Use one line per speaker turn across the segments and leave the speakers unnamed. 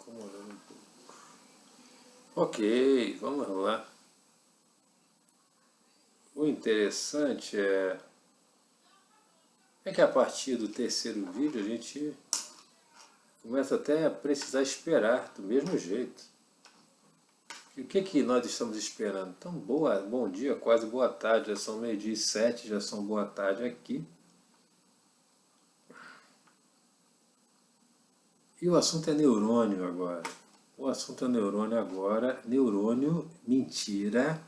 incomodando um pouco. Ok, vamos lá. O interessante é que a partir do terceiro vídeo a gente começa até a precisar esperar do mesmo jeito. E o que nós estamos esperando? Então, bom dia, quase boa tarde, já são 12h07, já são boa tarde aqui. E o assunto é neurônio agora. O assunto é neurônio agora. Neurônio, mentira.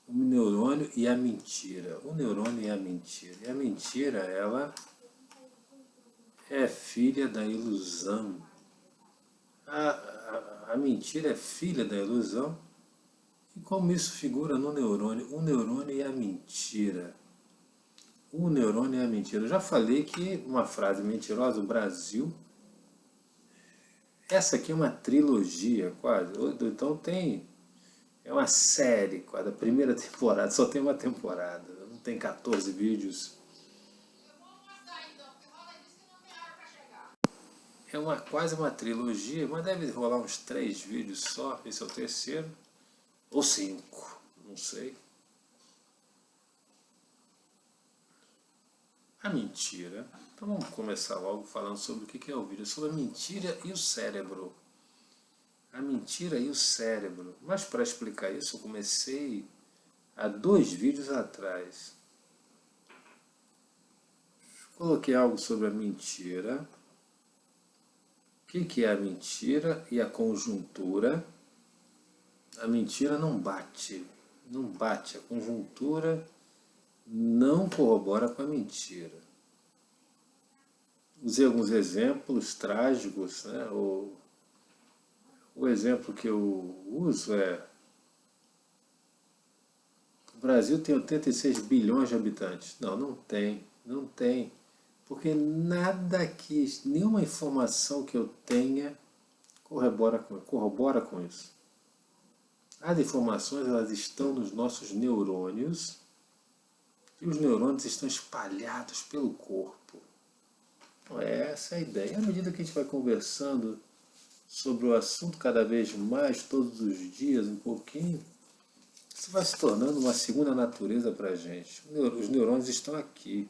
O neurônio e a mentira. O neurônio e a mentira. E a mentira, ela é filha da ilusão. A mentira é filha da ilusão. E como isso figura no neurônio? O neurônio e a mentira. O neurônio e a mentira. Eu já falei que uma frase mentirosa, o Brasil... Essa aqui é uma trilogia, quase. Então é uma série, quase. A primeira temporada, só tem uma temporada. Não tem 14 vídeos. É quase uma trilogia, mas deve rolar uns 3 vídeos só. Esse é o terceiro. Ou 5, não sei. A mentira. Então vamos começar logo falando sobre o que é o vídeo. Sobre a mentira e o cérebro. A mentira e o cérebro. Mas para explicar isso, eu comecei há 2 vídeos atrás. Coloquei algo sobre a mentira. O que é a mentira e a conjuntura? A mentira não bate. Não bate. A conjuntura não corrobora com a mentira. Usei alguns exemplos trágicos, né? O exemplo que eu uso é: o Brasil tem 86 bilhões de habitantes. Não tem. Não tem. Porque nada que, nenhuma informação que eu tenha corrobora com isso. As informações, elas estão nos nossos neurônios, e os neurônios estão espalhados pelo corpo. Então, essa é a ideia. À medida que a gente vai conversando sobre o assunto cada vez mais, todos os dias, um pouquinho, isso vai se tornando uma segunda natureza para a gente. Os neurônios estão aqui.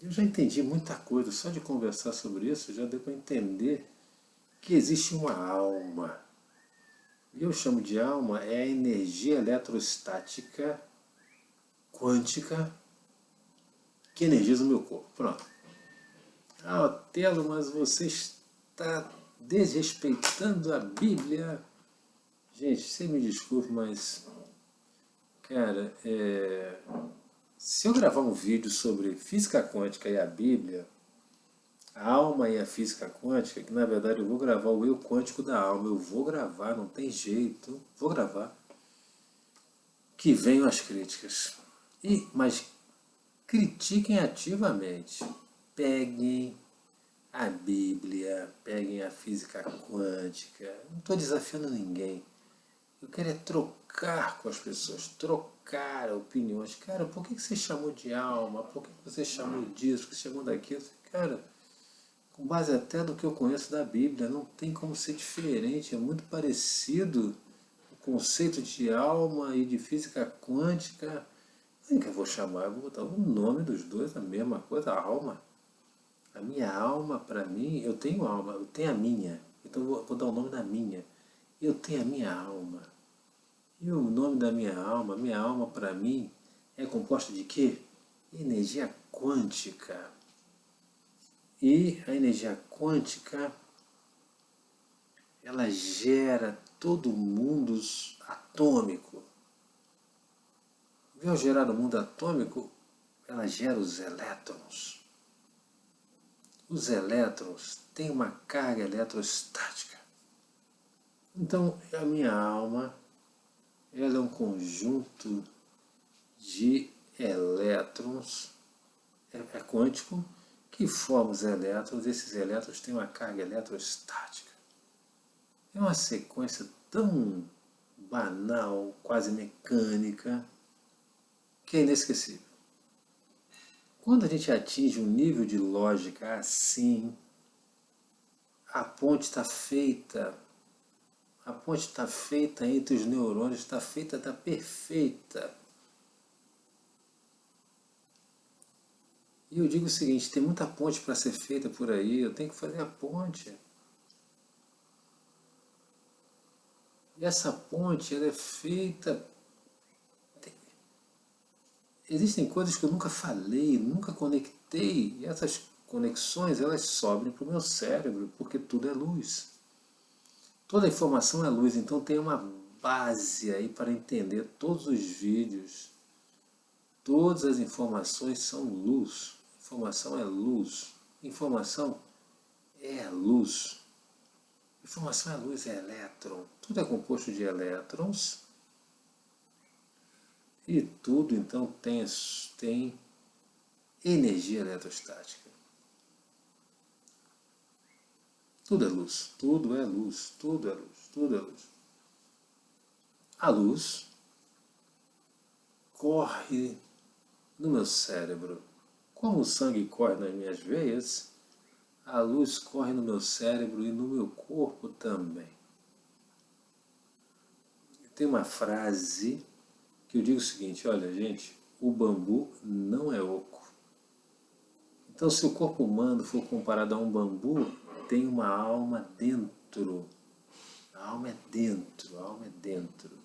Eu já entendi muita coisa, só de conversar sobre isso já deu para entender que existe uma alma. E eu chamo de alma é a energia eletrostática quântica que energiza o meu corpo. Pronto. Ah, Otelo, mas você está desrespeitando a Bíblia. Gente, você me desculpe, mas... Cara, se eu gravar um vídeo sobre física quântica e a Bíblia, a alma e a física quântica, que na verdade eu vou gravar o eu quântico da alma, eu vou gravar, não tem jeito, vou gravar, que venham as críticas. Mas critiquem ativamente, peguem a Bíblia, peguem a física quântica, não estou desafiando ninguém, eu quero é trocar com as pessoas, trocar opiniões. Cara, por que você chamou de alma? Por que você chamou disso? Por que você chamou daquilo? Cara, com base até do que eu conheço da Bíblia, não tem como ser diferente, é muito parecido o conceito de alma e de física quântica. Como que eu vou chamar? Eu vou botar o nome dos dois, a mesma coisa, a alma. A minha alma, para mim, eu tenho alma, eu tenho a minha, então eu vou dar o nome da minha. Eu tenho a minha alma. E o nome da minha alma para mim é composta de quê? Energia quântica. E a energia quântica, ela gera todo o mundo atômico. E ao gerar o mundo atômico, ela gera os elétrons. Os elétrons têm uma carga eletrostática. Então, a minha alma, ela é um conjunto de elétrons, é quântico, que forma os elétrons. Esses elétrons têm uma carga eletrostática. É uma sequência tão banal, quase mecânica, que é inesquecível. Quando a gente atinge um nível de lógica assim, A ponte está feita. A ponte está feita entre os neurônios, está feita, está perfeita. E eu digo o seguinte, tem muita ponte para ser feita por aí, eu tenho que fazer a ponte. E essa ponte, ela é feita... Existem coisas que eu nunca falei, nunca conectei, e essas conexões, elas sobem para o meu cérebro, porque tudo é luz. Toda informação é luz, então tem uma base aí para entender todos os vídeos. Todas as informações são luz. Informação é luz. Informação é luz. Informação é luz, é elétron. Tudo é composto de elétrons. E tudo, então, tem energia eletrostática. Tudo é luz. Tudo é luz. Tudo é luz. Tudo é luz. A luz corre no meu cérebro. Como o sangue corre nas minhas veias, a luz corre no meu cérebro e no meu corpo também. Tem uma frase que eu digo o seguinte, olha gente, o bambu não é oco. Então se o corpo humano for comparado a um bambu, tem uma alma dentro. A alma é dentro, a alma é dentro.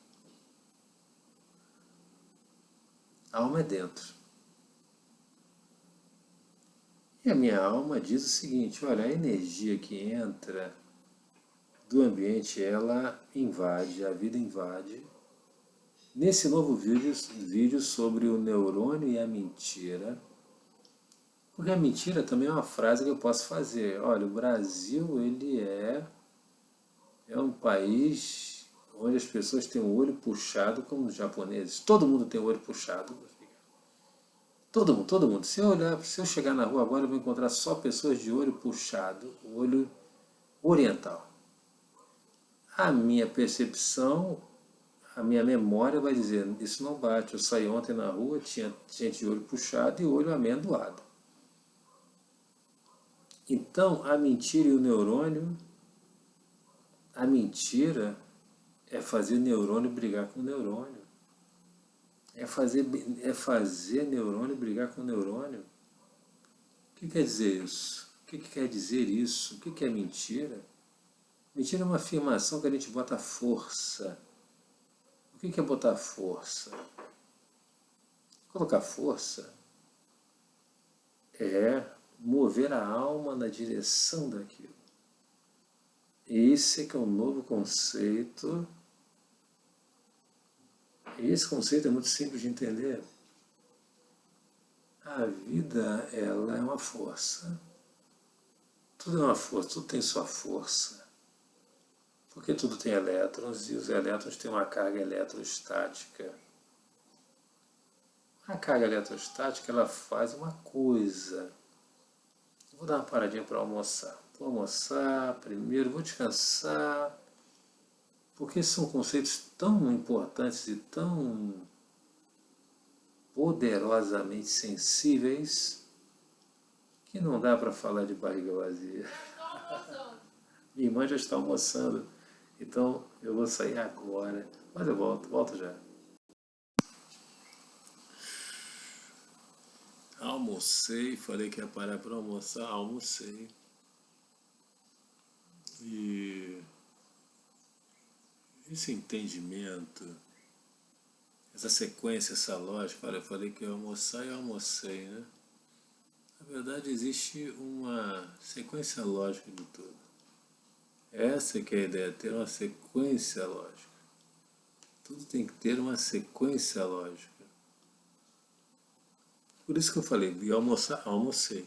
A alma é dentro. E a minha alma diz o seguinte, olha, a energia que entra do ambiente, ela invade, a vida invade. Nesse novo vídeo sobre o neurônio e a mentira, porque a mentira também é uma frase que eu posso fazer. Olha, o Brasil, ele é um país onde as pessoas têm o olho puxado como os japoneses. Todo mundo tem o olho puxado. Todo mundo, todo mundo. Se eu chegar na rua agora, eu vou encontrar só pessoas de olho puxado, olho oriental. A minha percepção, a minha memória vai dizer, isso não bate. Eu saí ontem na rua, tinha gente de olho puxado e olho amendoado. Então, a mentira e o neurônio, a mentira é fazer neurônio brigar com neurônio. É fazer neurônio brigar com neurônio. O que quer dizer isso? O que quer dizer isso? O que é mentira? Mentira é uma afirmação que a gente bota força. O que é botar força? Colocar força é mover a alma na direção daquilo. Esse é que é um novo conceito. E esse conceito é muito simples de entender. A vida, ela é uma força. Tudo é uma força, tudo tem sua força. Porque tudo tem elétrons e os elétrons têm uma carga eletrostática. A carga eletrostática, ela faz uma coisa. Vou dar uma paradinha para almoçar. Vou almoçar primeiro, vou descansar. Porque são conceitos tão importantes e tão poderosamente sensíveis que não dá para falar de barriga vazia. Minha irmã já está almoçando, então eu vou sair agora, mas eu volto já. Almocei, falei que ia parar para almoçar, almocei. E esse entendimento, essa sequência, essa lógica, olha, eu falei que ia almoçar e eu almocei, né? Na verdade existe uma sequência lógica de tudo. Essa que é a ideia, ter uma sequência lógica. Tudo tem que ter uma sequência lógica. Por isso que eu falei, e almoçar, almocei.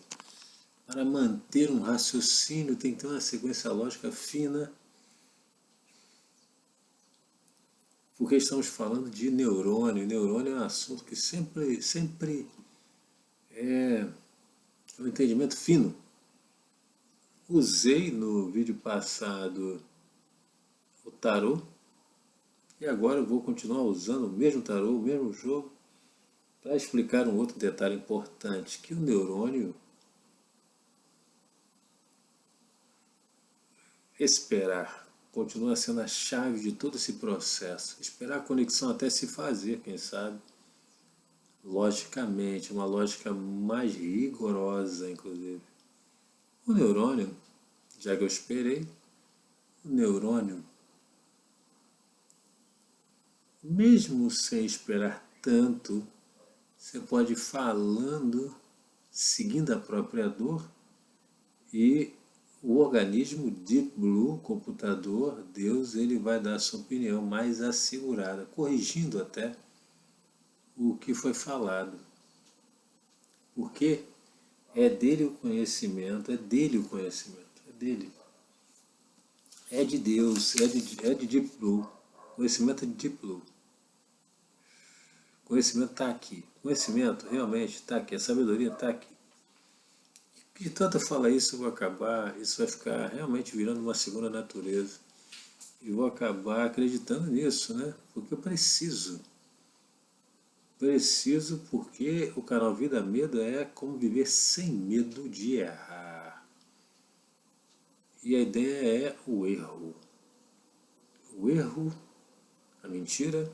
Para manter um raciocínio tem que ter uma sequência lógica fina, porque estamos falando de neurônio. Neurônio é um assunto que sempre é um entendimento fino. Usei no vídeo passado o tarô, e agora eu vou continuar usando o mesmo tarô, o mesmo jogo, para explicar um outro detalhe importante, que o neurônio esperar continua sendo a chave de todo esse processo. Esperar a conexão até se fazer, quem sabe, logicamente, uma lógica mais rigorosa, inclusive. O neurônio, já que eu esperei, o neurônio, mesmo sem esperar tanto, você pode ir falando, seguindo a própria dor, e o organismo Deep Blue, computador, Deus, ele vai dar a sua opinião mais assegurada, corrigindo até o que foi falado. Porque é dele o conhecimento, é dele o conhecimento, é dele. É de Deus, é de Deep Blue. Conhecimento é de Deep Blue. Conhecimento está aqui. Conhecimento realmente está aqui. A sabedoria está aqui. De tanto eu falar isso, eu vou acabar, isso vai ficar realmente virando uma segunda natureza. E vou acabar acreditando nisso, né? Porque eu preciso. Preciso porque o canal Vida Medo é como viver sem medo de errar. E a ideia é o erro. O erro, a mentira,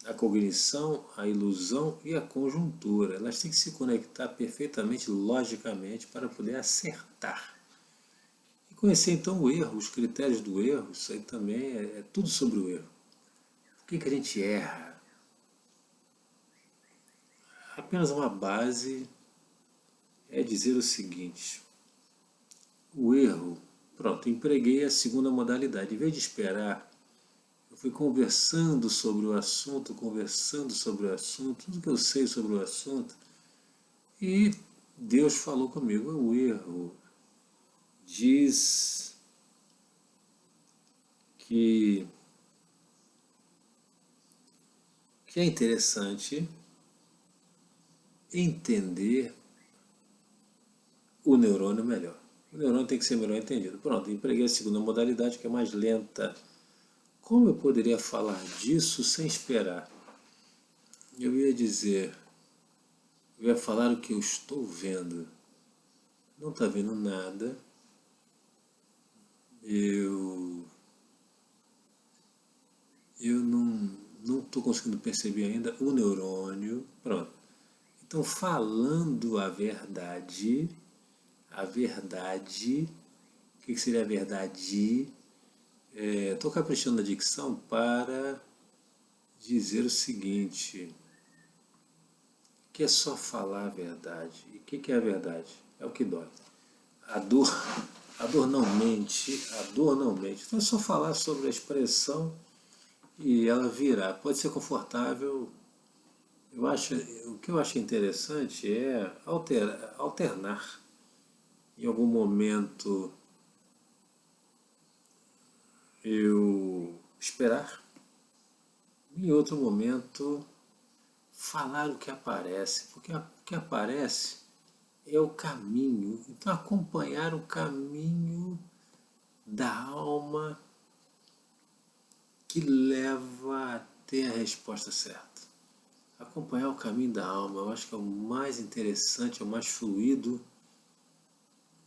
a cognição, a ilusão e a conjuntura. Elas têm que se conectar perfeitamente, logicamente, para poder acertar. E conhecer então o erro, os critérios do erro, isso aí também é tudo sobre o erro. Por que a gente erra? Apenas uma base é dizer o seguinte: o erro, pronto, empreguei a segunda modalidade. Em vez de esperar, eu fui conversando sobre o assunto, tudo que eu sei sobre o assunto, e Deus falou comigo. O erro diz que é interessante entender o neurônio melhor. O neurônio tem que ser melhor entendido. Pronto, empreguei a segunda modalidade, que é mais lenta. Como eu poderia falar disso sem esperar? Eu ia dizer, eu ia falar o que eu estou vendo. Não está vendo nada. Eu não estou conseguindo perceber ainda o neurônio. Pronto. Então, falando a verdade, o que seria a verdade? Estou caprichando na dicção para dizer o seguinte, que é só falar a verdade. E o que é a verdade? É o que dói. A dor não mente, a dor não mente. Então é só falar sobre a expressão e ela virá. Pode ser confortável. O que eu acho interessante é alternar. Em algum momento eu esperar, em outro momento falar o que aparece, porque o que aparece é o caminho. Então acompanhar o caminho da alma que leva até a resposta certa. Acompanhar o caminho da alma, eu acho que é o mais interessante, é o mais fluido.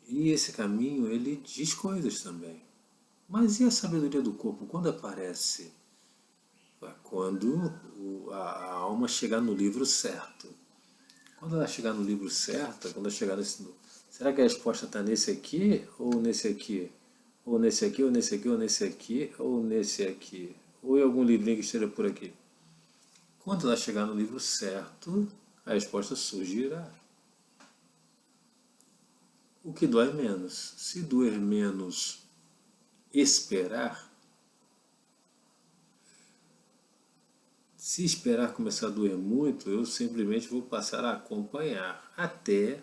E esse caminho, ele diz coisas também. Mas e a sabedoria do corpo, quando aparece? Quando a alma chegar no livro certo. Quando ela chegar no livro certo, quando ela chegar nesse... Será que a resposta está nesse aqui, ou nesse aqui? Ou nesse aqui, ou nesse aqui, ou nesse aqui, ou nesse aqui? Ou em algum livrinho que esteja por aqui? Quando ela chegar no livro certo, a resposta surgirá. O que dói menos? Se doer menos esperar, se esperar começar a doer muito, eu simplesmente vou passar a acompanhar até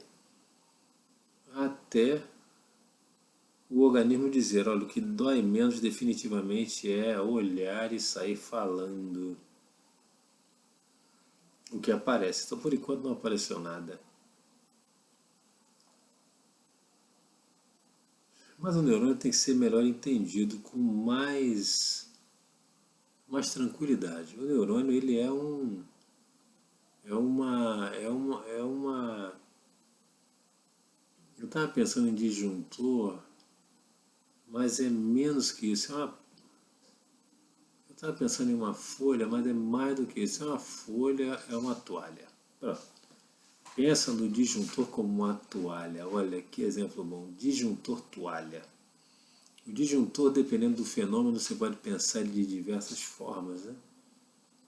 o organismo dizer, olha, o que dói menos definitivamente é olhar e sair falando o que aparece. Então, por enquanto, não apareceu nada. Mas o neurônio tem que ser melhor entendido, com mais tranquilidade. O neurônio, ele é uma... Eu estava pensando em disjuntor, mas é menos que isso. Eu estava pensando em uma folha, mas é mais do que isso. É uma folha, é uma toalha. Pronto. Pensa no disjuntor como uma toalha. Olha que exemplo bom. Disjuntor toalha. O disjuntor, dependendo do fenômeno, você pode pensar ele de diversas formas, né?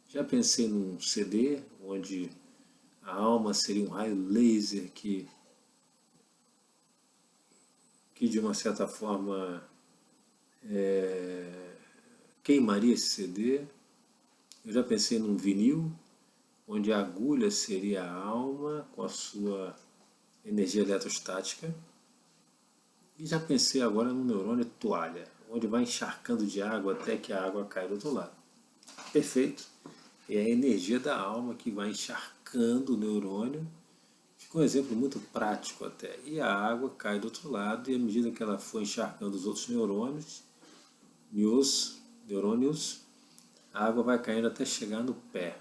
Já pensei num CD, onde a alma seria um raio laser que de uma certa forma queimaria esse CD. Eu já pensei num vinil, onde a agulha seria a alma com a sua energia eletrostática. E já pensei agora num neurônio toalha, onde vai encharcando de água até que a água cai do outro lado. Perfeito. É a energia da alma que vai encharcando o neurônio. Fica um exemplo muito prático até. E a água cai do outro lado, e à medida que ela for encharcando os outros neurônios, a água vai caindo até chegar no pé.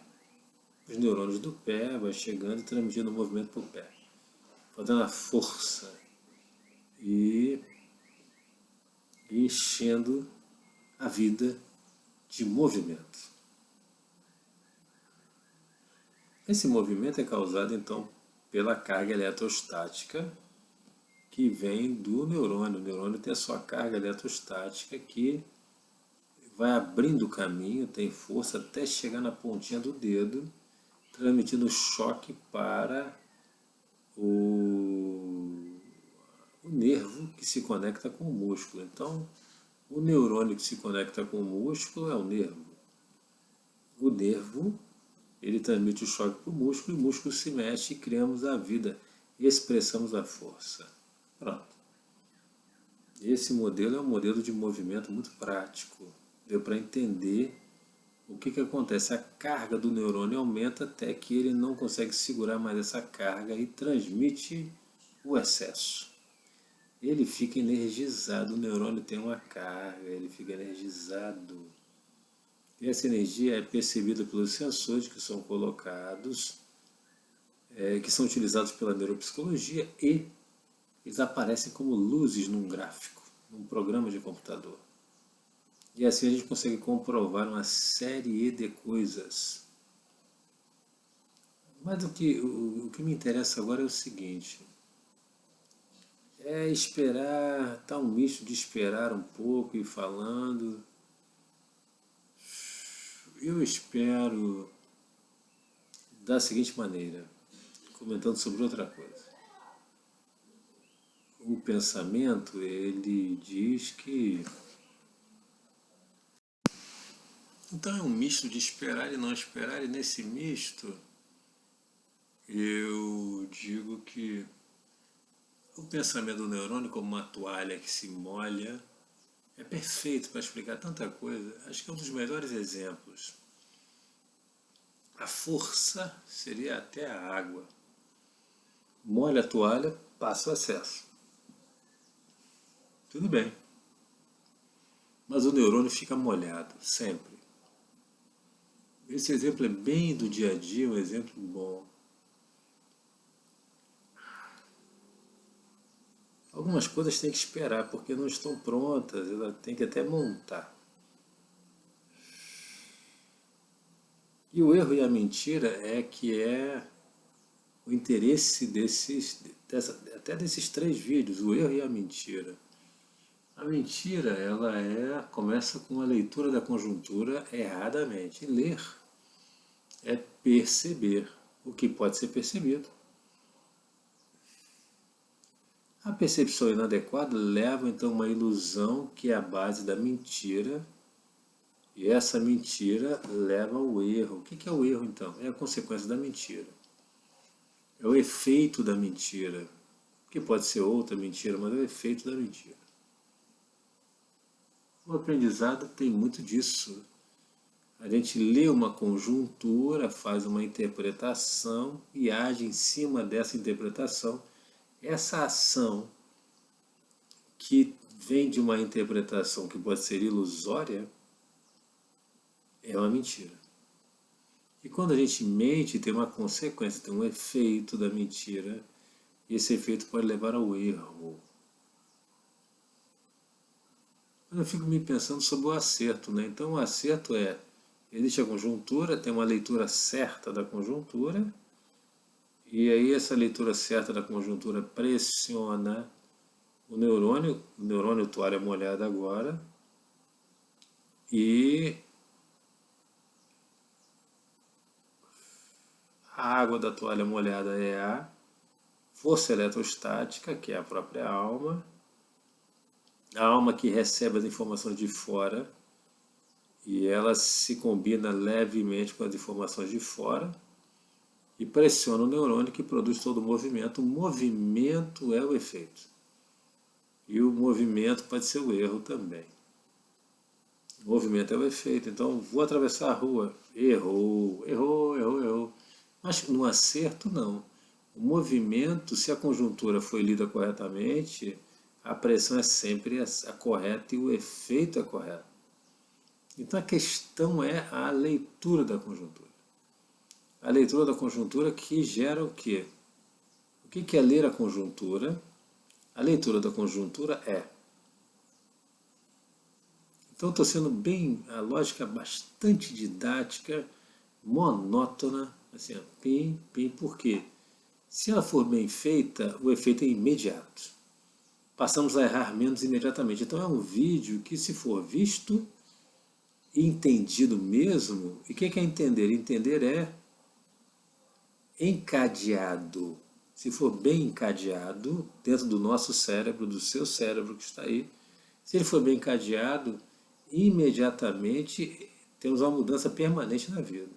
Os neurônios do pé vai chegando e transmitindo o movimento para o pé, fazendo a força e enchendo a vida de movimento. Esse movimento é causado então pela carga eletrostática que vem do neurônio. O neurônio tem a sua carga eletrostática que vai abrindo o caminho, tem força até chegar na pontinha do dedo, transmitindo choque para o nervo que se conecta com o músculo. Então, o neurônio que se conecta com o músculo é o nervo. O nervo, ele transmite o choque para o músculo se mexe e criamos a vida, expressamos a força. Pronto. Esse modelo é um modelo de movimento muito prático. Deu para entender o que acontece. A carga do neurônio aumenta até que ele não consegue segurar mais essa carga e transmite o excesso. Ele fica energizado, o neurônio tem uma carga, ele fica energizado. E essa energia é percebida pelos sensores que são colocados, que são utilizados pela neuropsicologia, e eles aparecem como luzes num gráfico, num programa de computador. E assim a gente consegue comprovar uma série de coisas. Mas o que me interessa agora é o seguinte: é esperar, tá um misto de esperar um pouco e falando. Eu espero da seguinte maneira, comentando sobre outra coisa. O pensamento, ele diz que... Então é um misto de esperar e não esperar, e nesse misto eu digo que o pensamento do neurônio, como uma toalha que se molha, é perfeito para explicar tanta coisa. Acho que é um dos melhores exemplos. A força seria até a água. Molha a toalha, passa o excesso. Tudo bem. Mas o neurônio fica molhado, sempre. Esse exemplo é bem do dia a dia, um exemplo bom. Algumas coisas tem que esperar, porque não estão prontas, ela tem que até montar. E o erro e a mentira é o interesse até desses 3 vídeos, o erro e a mentira. A mentira, começa com a leitura da conjuntura erradamente. Ler é perceber o que pode ser percebido. A percepção inadequada leva então a uma ilusão que é a base da mentira, e essa mentira leva ao erro. O que é o erro então? É a consequência da mentira. É o efeito da mentira, que pode ser outra mentira, mas é o efeito da mentira. O aprendizado tem muito disso. A gente lê uma conjuntura, faz uma interpretação e age em cima dessa interpretação. Essa ação que vem de uma interpretação que pode ser ilusória é uma mentira. E quando a gente mente, tem uma consequência, tem um efeito da mentira, e esse efeito pode levar ao erro. Eu fico me pensando sobre o acerto, né? Então o acerto existe a conjuntura, tem uma leitura certa da conjuntura, e aí essa leitura certa da conjuntura pressiona o neurônio toalha molhada agora, e a água da toalha molhada é a força eletrostática, que é a própria alma, a alma que recebe as informações de fora, e ela se combina levemente com as informações de fora e pressiona o neurônio que produz todo o movimento. O movimento é o efeito. E o movimento pode ser o erro também. O movimento é o efeito. Então, vou atravessar a rua. Errou, errou, errou, errou. Mas no acerto, não. O movimento, se a conjuntura foi lida corretamente, a pressão é sempre a correta e o efeito é correto. Então a questão é a leitura da conjuntura. A leitura da conjuntura que gera o quê? O que é ler a conjuntura? A leitura da conjuntura é. Então estou sendo bem, a lógica bastante didática, monótona, assim, pim, pim, por quê? Se ela for bem feita, o efeito é imediato. Passamos a errar menos imediatamente. Então é um vídeo que, se for visto e entendido mesmo, e o que é entender? Entender é encadeado. Se for bem encadeado, dentro do nosso cérebro, do seu cérebro que está aí, se ele for bem encadeado, imediatamente temos uma mudança permanente na vida.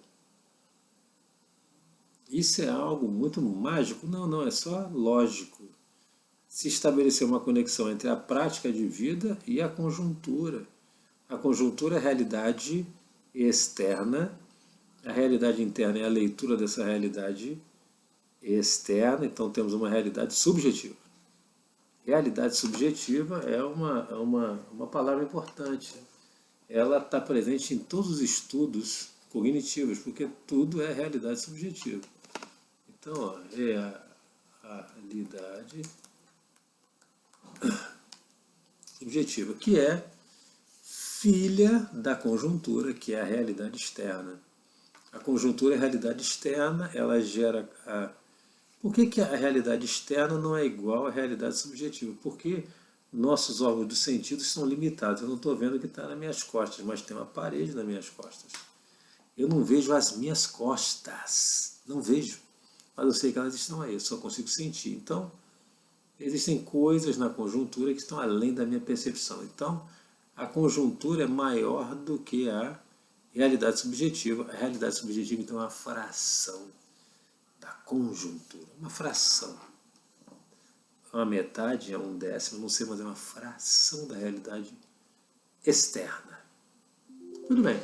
Isso é algo muito mágico? Não, não, é só lógico. Se estabelecer uma conexão entre a prática de vida e a conjuntura. A conjuntura é a realidade externa, a realidade interna é a leitura dessa realidade externa, então temos uma realidade subjetiva. Realidade subjetiva é uma palavra importante. Ela está presente em todos os estudos cognitivos, porque tudo é realidade subjetiva. Então, ó, é a realidade subjetiva, que é filha da conjuntura, que é a realidade externa. A conjuntura é a realidade externa, ela gera a... Por que a realidade externa não é igual à realidade subjetiva? Porque nossos órgãos dos sentidos são limitados. Eu não estou vendo o que está nas minhas costas, mas tem uma parede nas minhas costas. Eu não vejo as minhas costas, não vejo, mas eu sei que elas estão aí, eu só consigo sentir. Então, existem coisas na conjuntura que estão além da minha percepção. Então, a conjuntura é maior do que a realidade subjetiva. A realidade subjetiva, então, é uma fração da conjuntura, uma fração. Uma metade, é um décimo, não sei, mas é uma fração da realidade externa. Tudo bem.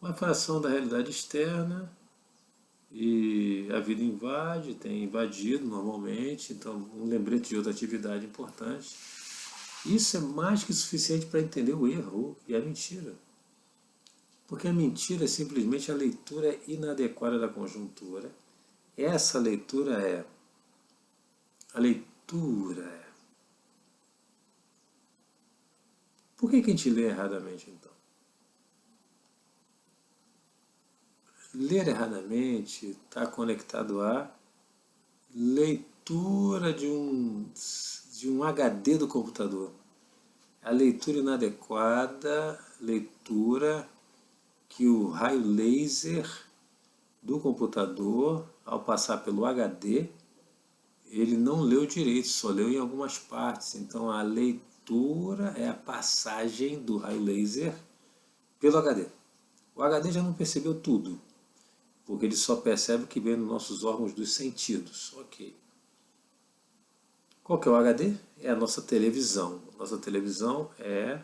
Uma fração da realidade externa, e a vida invade, tem invadido normalmente, então um lembrete de outra atividade importante. Isso é mais que suficiente para entender o erro e a mentira. Porque a mentira é simplesmente a leitura inadequada da conjuntura. Essa leitura é a leitura. Por que a gente lê erradamente, então? Ler erradamente está conectado à leitura de um HD do computador. A leitura inadequada, leitura que o raio laser do computador, ao passar pelo HD, ele não leu direito, só leu em algumas partes. Então a leitura é a passagem do raio laser pelo HD. O HD já não percebeu tudo, porque ele só percebe o que vem nos nossos órgãos dos sentidos. Ok. Qual que é o HD? É a nossa televisão. Nossa televisão é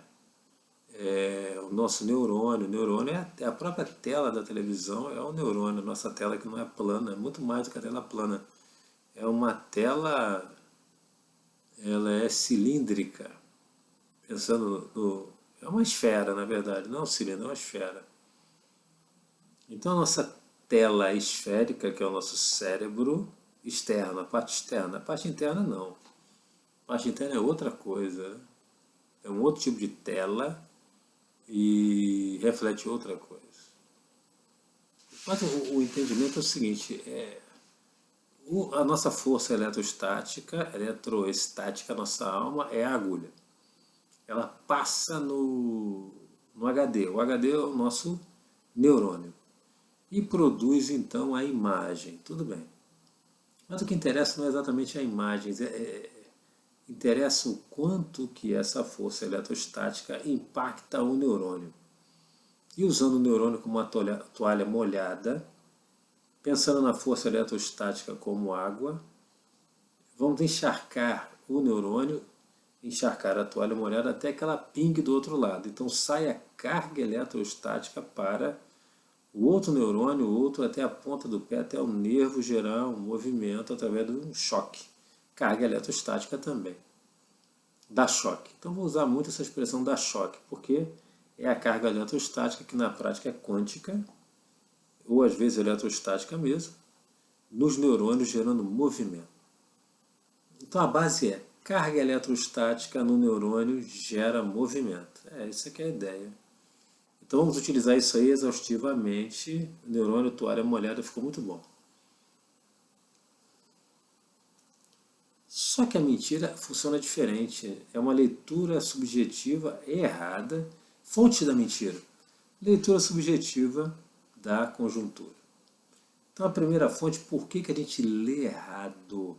o nosso neurônio. O neurônio é a própria tela da televisão, é o neurônio. A nossa tela que não é plana, é muito mais do que a tela plana. É uma tela, ela é cilíndrica. Pensando no... É uma esfera, na verdade, não é um cilindro, é uma esfera. Então a nossa tela esférica, que é o nosso cérebro externo, a parte externa. A parte interna não. A parte interna é outra coisa. é um outro tipo de tela e reflete outra coisa. Mas o entendimento é o seguinte, a nossa força eletrostática, a nossa alma é a agulha. Ela passa no HD. O HD é o nosso neurônio. E produz então a imagem. Tudo bem. Mas o que interessa não é exatamente a imagem, interessa o quanto que essa força eletrostática impacta o neurônio. E usando o neurônio como uma toalha molhada, pensando na força eletrostática como água, vamos encharcar o neurônio, encharcar a toalha molhada até que ela pingue do outro lado. Então sai a carga eletrostática para o outro neurônio, o outro até a ponta do pé, até o nervo gerar um movimento através de um choque. Carga eletrostática também. Dá choque. Então vou usar muito essa expressão dá choque, porque é a carga eletrostática que na prática é quântica, ou às vezes eletrostática mesmo, nos neurônios gerando movimento. Então a base é carga eletrostática no neurônio gera movimento. Essa que é a ideia. Então vamos utilizar isso aí exaustivamente. O neurônio toalha molhada ficou muito bom. Só que a mentira funciona diferente. É uma leitura subjetiva errada. Fonte da mentira. Leitura subjetiva da conjuntura. Então a primeira fonte, por que a gente lê errado?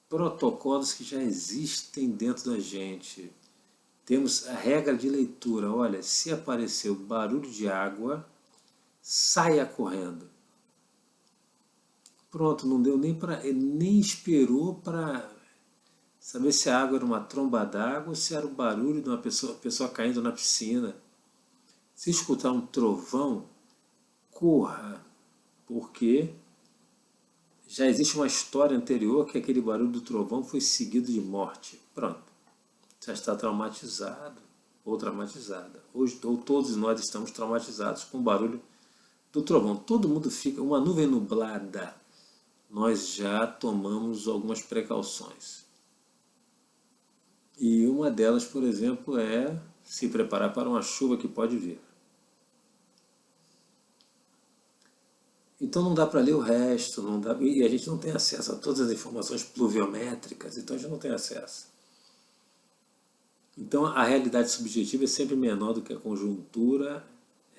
Protocolos que já existem dentro da gente. Temos a regra de leitura. Olha, se apareceu barulho de água, saia correndo. Pronto, não deu nem esperou para saber se a água era uma tromba d'água ou se era o barulho de uma pessoa caindo na piscina. Se escutar um trovão, corra, porque já existe uma história anterior que aquele barulho do trovão foi seguido de morte. Pronto, já está traumatizado ou traumatizada. Hoje, todos nós estamos traumatizados com o barulho do trovão. Todo mundo fica, uma nuvem nublada, nós já tomamos algumas precauções. E uma delas, por exemplo, é se preparar para uma chuva que pode vir. Então não dá para ler o resto, não dá, e a gente não tem acesso a todas as informações pluviométricas, então a gente não tem acesso. Então a realidade subjetiva é sempre menor do que a conjuntura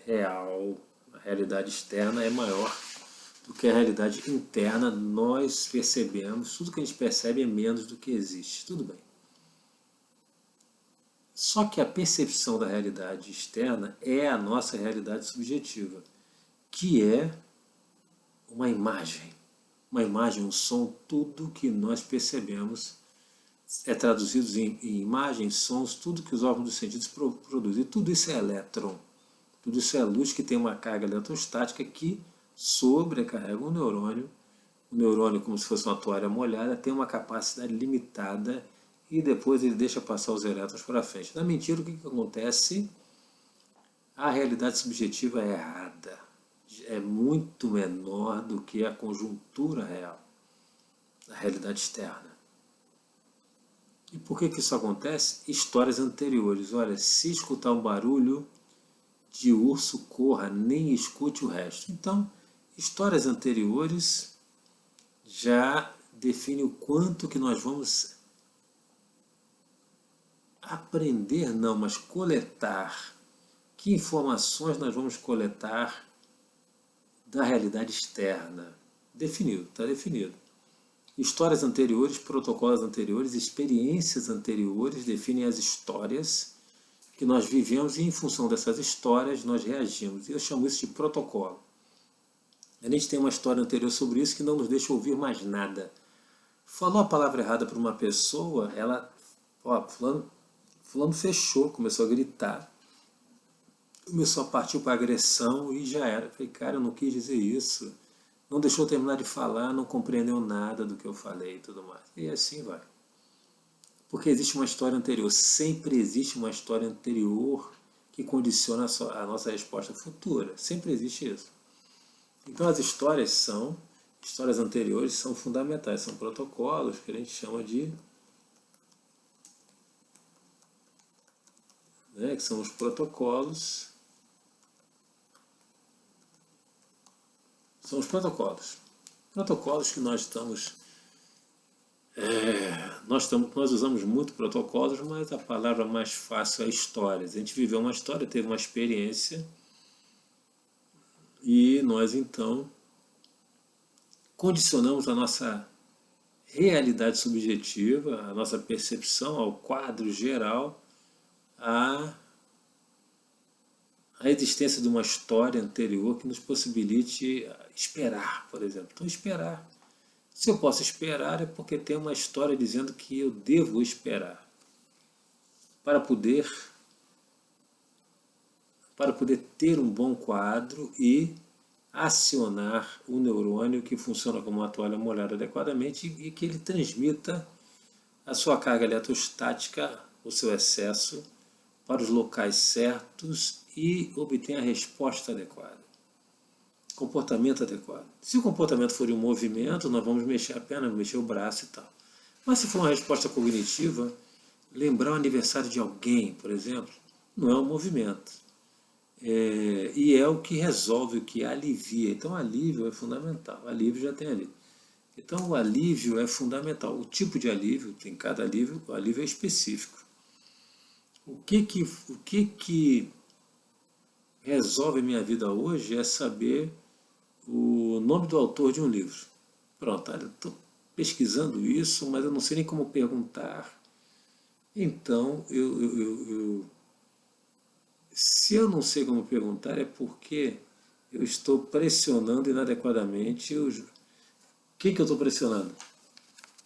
real, a realidade externa é maior do que a realidade interna. Nós percebemos, tudo que a gente percebe é menos do que existe, tudo bem. Só que a percepção da realidade externa é a nossa realidade subjetiva, que é uma imagem, um som, tudo que nós percebemos é traduzido em imagens, sons, tudo que os órgãos dos sentidos produzem. E tudo isso é elétron, tudo isso é luz que tem uma carga eletrostática que sobrecarrega o neurônio. O neurônio, como se fosse uma toalha molhada, tem uma capacidade limitada e depois ele deixa passar os elétrons para frente. Na mentira, o que acontece? A realidade subjetiva é errada. É muito menor do que a conjuntura real, a realidade externa. E por que isso acontece? Histórias anteriores. Olha, se escutar um barulho de urso, corra, nem escute o resto. Então, histórias anteriores já definem o quanto que nós vamos aprender, não, mas coletar. Que informações nós vamos coletar da realidade externa? Definido, está definido. Histórias anteriores, protocolos anteriores, experiências anteriores definem as histórias que nós vivemos e em função dessas histórias nós reagimos. Eu chamo isso de protocolo. A gente tem uma história anterior sobre isso que não nos deixa ouvir mais nada. Falou a palavra errada para uma pessoa, ela, fulano fechou, começou a gritar, começou a partir para a agressão e já era. Eu falei, cara, eu não quis dizer isso. Não deixou eu terminar de falar, não compreendeu nada do que eu falei e tudo mais. E assim vai. Porque existe uma história anterior, sempre existe uma história anterior que condiciona a nossa resposta futura. Sempre existe isso. Então as histórias anteriores são fundamentais, são protocolos que a gente chama de né, que são os protocolos. São os protocolos. Protocolos que nós usamos muito protocolos, mas a palavra mais fácil é histórias. A gente viveu uma história, teve uma experiência, e nós então condicionamos a nossa realidade subjetiva, a nossa percepção, ao quadro geral, a existência de uma história anterior que nos possibilite esperar, por exemplo. Então, esperar. Se eu posso esperar, é porque tem uma história dizendo que eu devo esperar para poder ter um bom quadro e acionar o neurônio que funciona como uma toalha molhada adequadamente e que ele transmita a sua carga eletrostática, o seu excesso, para os locais certos e obtenha a resposta adequada. Comportamento adequado. Se o comportamento for um movimento, nós vamos mexer a perna, mexer o braço e tal. Mas se for uma resposta cognitiva, lembrar o aniversário de alguém, por exemplo, não é um movimento. E é o que resolve, o que alivia. Então, alívio é fundamental. Alívio já tem ali. Então, o alívio é fundamental. O tipo de alívio, tem cada alívio, o alívio é específico. O que resolve a minha vida hoje é saber o nome do autor de um livro. Pronto, eu estou pesquisando isso, mas eu não sei nem como perguntar. Então, se eu não sei como perguntar, é porque eu estou pressionando inadequadamente o que eu estou pressionando?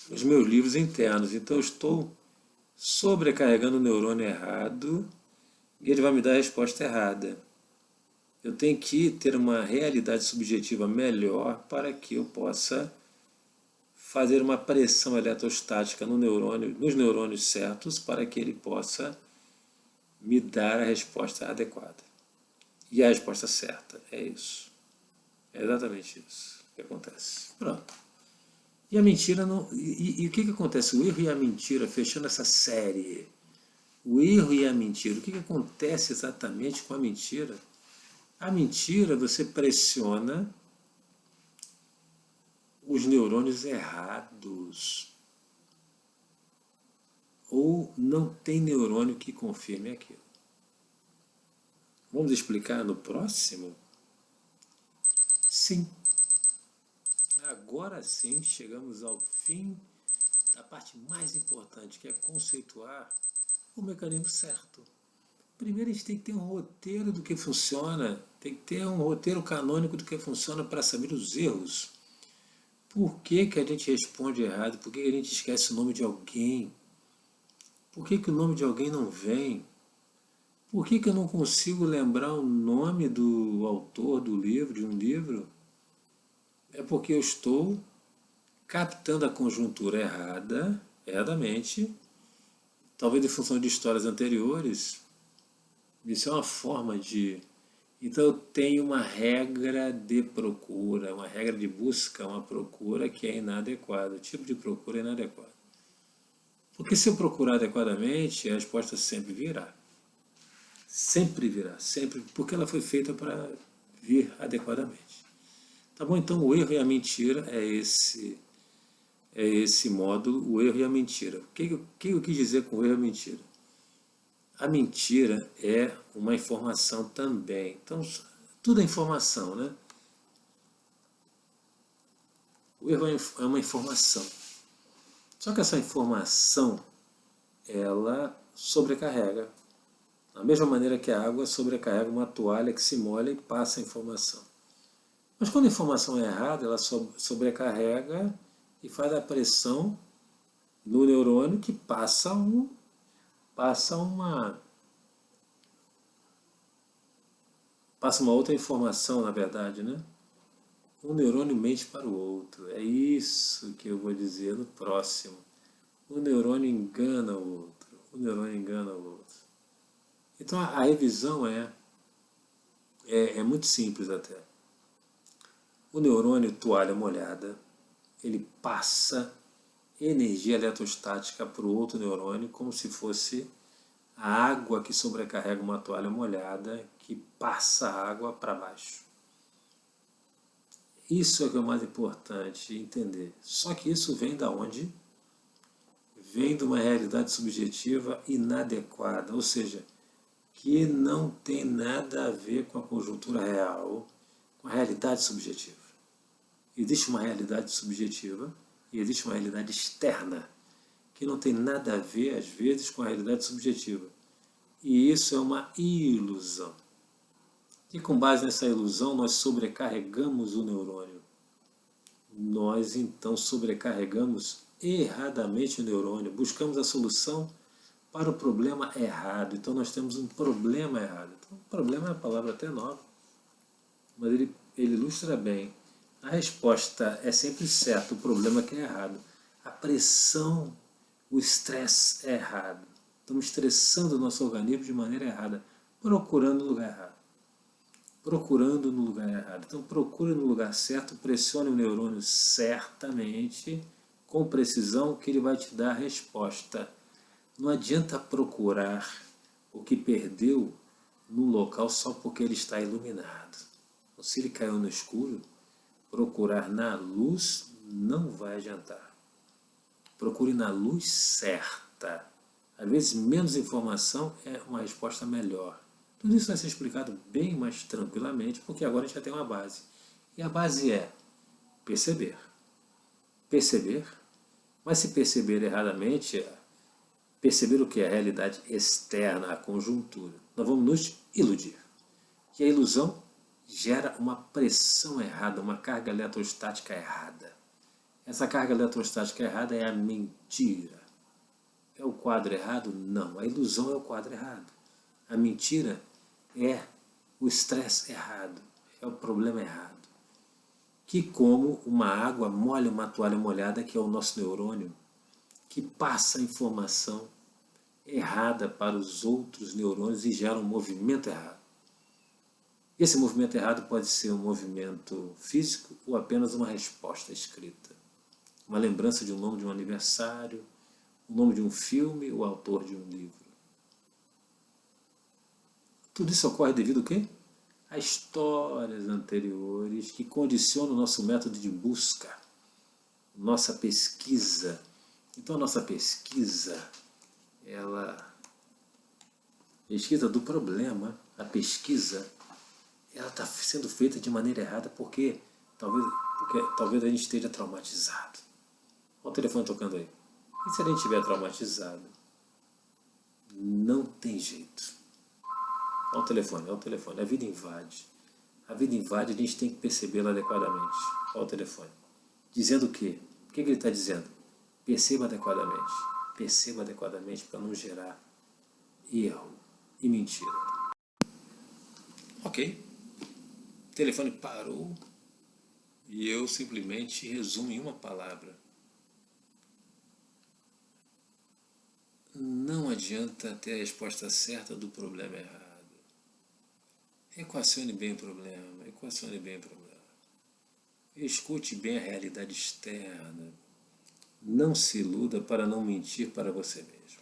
Os meus livros internos. Então, eu estou sobrecarregando o neurônio errado e ele vai me dar a resposta errada. Eu tenho que ter uma realidade subjetiva melhor para que eu possa fazer uma pressão eletrostática no neurônio, nos neurônios certos, para que ele possa me dar a resposta adequada. E a resposta certa. É isso. É exatamente isso que acontece. Pronto. E a mentira não. E o que acontece? O erro e a mentira, fechando essa série. O erro e a mentira. O que acontece exatamente com a mentira? A mentira, você pressiona os neurônios errados. Ou não tem neurônio que confirme aquilo. Vamos explicar no próximo? Sim. Agora sim, chegamos ao fim da parte mais importante, que é conceituar o mecanismo certo. Primeiro a gente tem que ter um roteiro do que funciona, tem que ter um roteiro canônico do que funciona para saber os erros. Por que a gente responde errado? Por que a gente esquece o nome de alguém? Por que o nome de alguém não vem? Por que eu não consigo lembrar o nome do autor do livro, de um livro? É porque eu estou captando a conjuntura erradamente, talvez em função de histórias anteriores. Isso é uma forma de... Então eu tenho uma regra de procura, uma regra de busca, uma procura que é inadequada. O tipo de procura é inadequado. Porque se eu procurar adequadamente, a resposta sempre virá. Sempre virá, sempre, porque ela foi feita para vir adequadamente. Tá bom? Então o erro e a mentira é esse módulo, o erro e a mentira. O que eu quis dizer com o erro e a mentira? A mentira é uma informação também. Então, tudo é informação, né? O erro é uma informação. Só que essa informação, ela sobrecarrega. Da mesma maneira que a água sobrecarrega uma toalha que se molha e passa a informação. Mas quando a informação é errada, ela sobrecarrega e faz a pressão no neurônio que passa uma outra informação, na verdade, né? Um neurônio mente para o outro. É isso que eu vou dizer no próximo. O neurônio engana o outro. O neurônio engana o outro. Então a revisão é muito simples até. O neurônio toalha molhada, ele passa energia eletrostática para o outro neurônio como se fosse A água que sobrecarrega uma toalha molhada, que passa a água para baixo. Isso é o que é o mais importante entender. Só que isso vem da onde? Vem de uma realidade subjetiva inadequada, ou seja, que não tem nada a ver com a conjuntura real, com a realidade subjetiva. Existe uma realidade subjetiva e existe uma realidade externa, que não tem nada a ver, às vezes, com a realidade subjetiva. E isso é uma ilusão. E com base nessa ilusão, nós sobrecarregamos o neurônio. Nós, então, sobrecarregamos erradamente o neurônio. Buscamos a solução para o problema errado. Então, nós temos um problema errado. Então, problema é uma palavra até nova, mas ele ilustra bem. A resposta é sempre certa, o problema é que é errado. A pressão, o estresse é errado. Estamos estressando o nosso organismo de maneira errada, procurando o lugar errado. Procurando no lugar errado. Então procure no lugar certo, pressione o neurônio certamente, com precisão, que ele vai te dar a resposta. Não adianta procurar o que perdeu no local só porque ele está iluminado. Então, se ele caiu no escuro, procurar na luz não vai adiantar. Procure na luz certa. Às vezes menos informação é uma resposta melhor. Tudo isso vai ser explicado bem mais tranquilamente, porque agora a gente já tem uma base. E a base é perceber. Perceber, mas se perceber erradamente, perceber o que é a realidade externa, a conjuntura. Nós vamos nos iludir. E a ilusão gera uma pressão errada, uma carga eletrostática errada. Essa carga eletrostática errada é a mentira. É o quadro errado? Não, a ilusão é o quadro errado. A mentira é o estresse errado, é o problema errado. Que como uma água molha uma toalha molhada, que é o nosso neurônio, que passa a informação errada para os outros neurônios e gera um movimento errado. Esse movimento errado pode ser um movimento físico ou apenas uma resposta escrita. Uma lembrança de um nome de um aniversário, o nome de um filme, o autor de um livro. Tudo isso ocorre devido ao quê? A histórias anteriores que condicionam o nosso método de busca, nossa pesquisa. Então a nossa pesquisa do problema, a pesquisa, ela está sendo feita de maneira errada porque talvez a gente esteja traumatizado. Olha o telefone tocando aí. E se a gente estiver traumatizado? Não tem jeito. Olha o telefone. A vida invade. A vida invade, a gente tem que percebê-la adequadamente. Olha o telefone. Dizendo o quê? O que ele está dizendo? Perceba adequadamente. Perceba adequadamente para não gerar erro e mentira. Ok. O telefone parou e eu simplesmente resumo em uma palavra. Não adianta ter a resposta certa do problema errado. Equacione bem o problema, equacione bem o problema. Escute bem a realidade externa. Não se iluda para não mentir para você mesmo.